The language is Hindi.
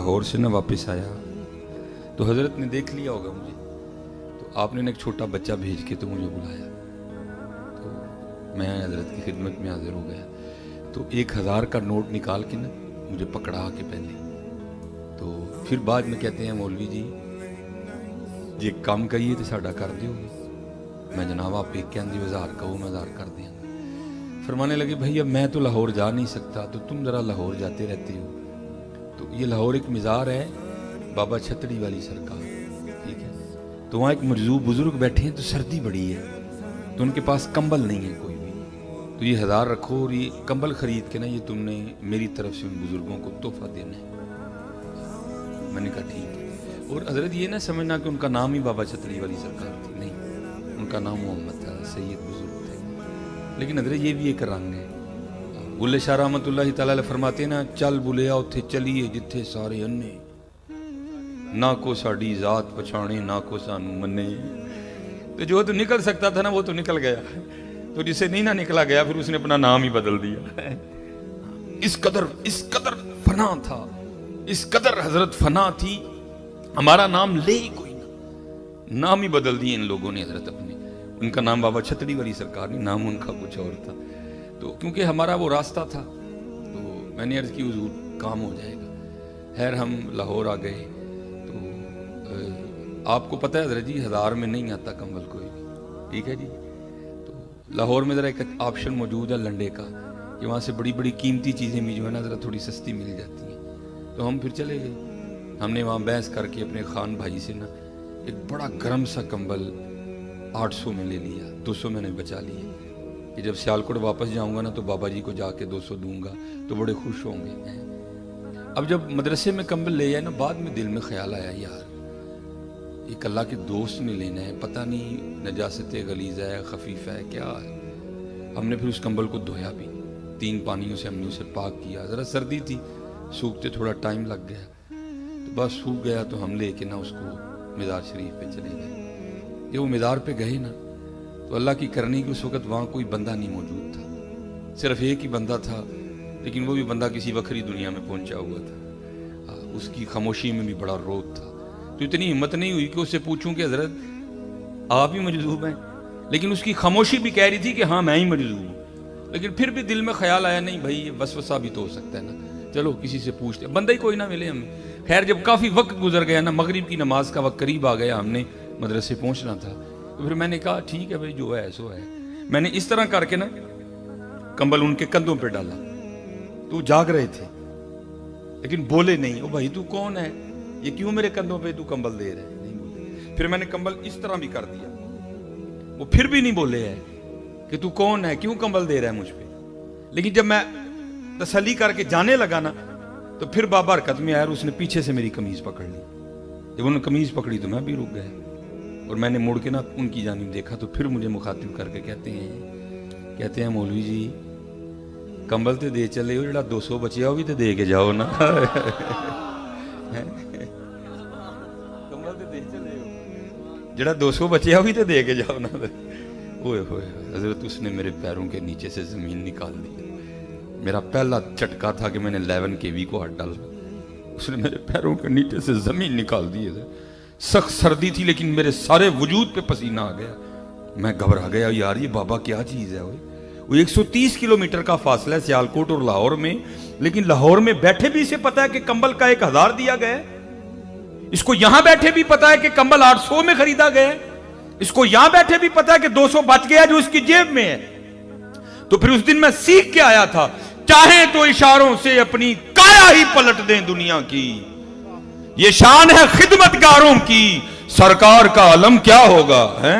लाहौर से ना वापस आया तो हज़रत ने देख लिया होगा मुझे, तो आपने ना एक छोटा बच्चा भेज के तो मुझे बुलाया, तो मैं हज़रत की खिदमत में हाजिर हो गया। तो 1000 का नोट निकाल के ना मुझे पकड़ा के पहले, तो फिर बाद में कहते हैं मौलवी जी जे काम करिए तो साडा कर दोगे। मैं जनाब आप एक कहते 1000 कहो मैं 1000 कर देंगे। फरमाने लगे भैया मैं तो लाहौर जा नहीं सकता, तो तुम ज़रा लाहौर जाते रहते हो। तो ये लाहौर एक मज़ार है बाबा छतड़ी वाली सरकार, ठीक है। तो वहाँ एक मरजूब बुजुर्ग बैठे हैं, तो सर्दी बड़ी है, तो उनके पास कंबल नहीं है कोई भी, तो ये 1000 रखो और ये कंबल खरीद के ना ये तुमने मेरी तरफ से उन बुजुर्गों को तोहफा देना है। मैंने कहा ठीक है। और हजरत ये ना समझना कि उनका नाम ही बाबा छतड़ी वाली सरकार थी, नहीं, उनका नाम मोहम्मद था, सैयद बुजुर्ग थे। लेकिन हजरत ये भी एक रंग है। बुल्ले शाह रहमतुल्लाहि तआला अलैह फरमाते ना, चल बुलिया उत्थे चलिए जिथे सारे अन्ने, ना को साड़ी जात पछाणे ना को सानू मन्ने। तो जो तो निकल सकता था ना वो तो निकल गया, तो जिसे नहीं ना निकला गया फिर उसने अपना नाम ही बदल दिया। इस कदर फना था, इस कदर हजरत फना थी, हमारा नाम ले ही कोई ना, नाम ही बदल दिए इन लोगों ने हजरत अपने। उनका नाम बाबा छतड़ी वाली सरकार नहीं, नाम उनका कुछ और था। तो क्योंकि हमारा वो रास्ता था, तो मैंने अर्ज की हुजूर काम हो जाएगा। खैर हम लाहौर आ गए, तो आपको पता है हजरत जी 1000 में नहीं आता कंबल कोई भी, ठीक है जी। तो लाहौर में ज़रा एक ऑप्शन मौजूद है लंडे का, कि वहाँ से बड़ी बड़ी कीमती चीज़ें भी जो है ना ज़रा थोड़ी सस्ती मिल जाती हैं। तो हम फिर चले गए, हमने वहाँ बहस करके अपने खान भाई से ना एक बड़ा गर्म सा कंबल 800 में ले लिया, 200 मैंने बचा लिए कि जब सियालकोट वापस जाऊंगा ना तो बाबा जी को जाके 200 दूंगा तो बड़े खुश होंगे। अब जब मदरसे में कंबल ले आए ना, बाद में दिल में ख्याल आया यार एक अल्लाह के दोस्त ने लेना है, पता नहीं नजासत गलीज़ा है खफीफ़ा है क्या है। हमने फिर उस कंबल को धोया भी, 3 पानियों से हमने उसे पाक किया। ज़रा सर्दी थी, सूखते थोड़ा टाइम लग गया, तो बस सूख गया। तो हम ले के ना उसको मज़ार शरीफ पे चले गए। जब वो मज़ार पे गए ना तो अल्लाह की करनी कि उस वक़्त वहाँ कोई बंदा नहीं मौजूद था, सिर्फ एक ही बंदा था, लेकिन वो भी बंदा किसी वखरी दुनिया में पहुंचा हुआ था। उसकी खामोशी में भी बड़ा रोत था। तो इतनी हिम्मत नहीं हुई कि उससे पूछूं कि हजरत आप ही मजजूब हैं, लेकिन उसकी खामोशी भी कह रही थी कि हाँ मैं ही मजजूब हूँ। लेकिन फिर भी दिल में ख्याल आया नहीं भाई ये वसवसा भी तो हो सकता है ना, चलो किसी से पूछते, बंदा ही कोई ना मिले हमें। खैर जब काफ़ी वक्त गुजर गया ना, मगरिब की नमाज का वक्त करीब आ गया, हमने मदरसे पहुँचना था, तो फिर मैंने कहा ठीक है भाई जो है सो है। मैंने इस तरह करके ना कंबल उनके कंधों पे डाला, तो जाग रहे थे लेकिन बोले नहीं। ओ भाई तू कौन है, ये क्यों मेरे कंधों पे तू कंबल दे रहे है, नहीं बोले। फिर मैंने कंबल इस तरह भी कर दिया, वो फिर भी नहीं बोले है कि तू कौन है, क्यों कंबल दे रहा है मुझ पे। लेकिन जब मैं तसल्ली करके जाने लगा ना तो फिर बाबा हरकत में आया और उसने पीछे से मेरी कमीज पकड़ ली। जब उन्होंने कमीज पकड़ी तो मैं भी रुक गया, और मैंने मुड़ के ना उनकी जानिब देखा तो फिर मुझे मुखातिब करके कहते हैं मौलवी जी कंबल तो दे चले हो, जो 200 बचिया वो भी तो दे के जाओ ना। कंबल तो दे चले हो, जो 200 बचिया वो भी तो दे के जाओ ना। ओए होए हजरत उसने मेरे पैरों के नीचे से जमीन निकाल दी। मेरा पहला झटका था कि मैंने 11 kV को हाथ डाला, उसने मेरे पैरों के नीचे से जमीन निकाल दी। सख्त सर्दी थी लेकिन मेरे सारे वजूद पे पसीना आ गया। मैं घबरा गया यार ये बाबा क्या चीज़ है। वो 130 किलोमीटर का फासला है सियालकोट और लाहौर में, लेकिन लाहौर में बैठे भी इसे पता है कि कंबल का 1000 दिया गया है। इसको यहां बैठे भी पता है कि कंबल 800 में खरीदा गया है। इसको यहां बैठे भी पता है कि 200 बच गया जो इसकी जेब में है। तो फिर उस दिन मैं सीख के आया था, चाहे तो इशारों से अपनी काया ही पलट दें दुनिया की, ये शान है खिदमतगारों की, सरकार का अलम क्या होगा है।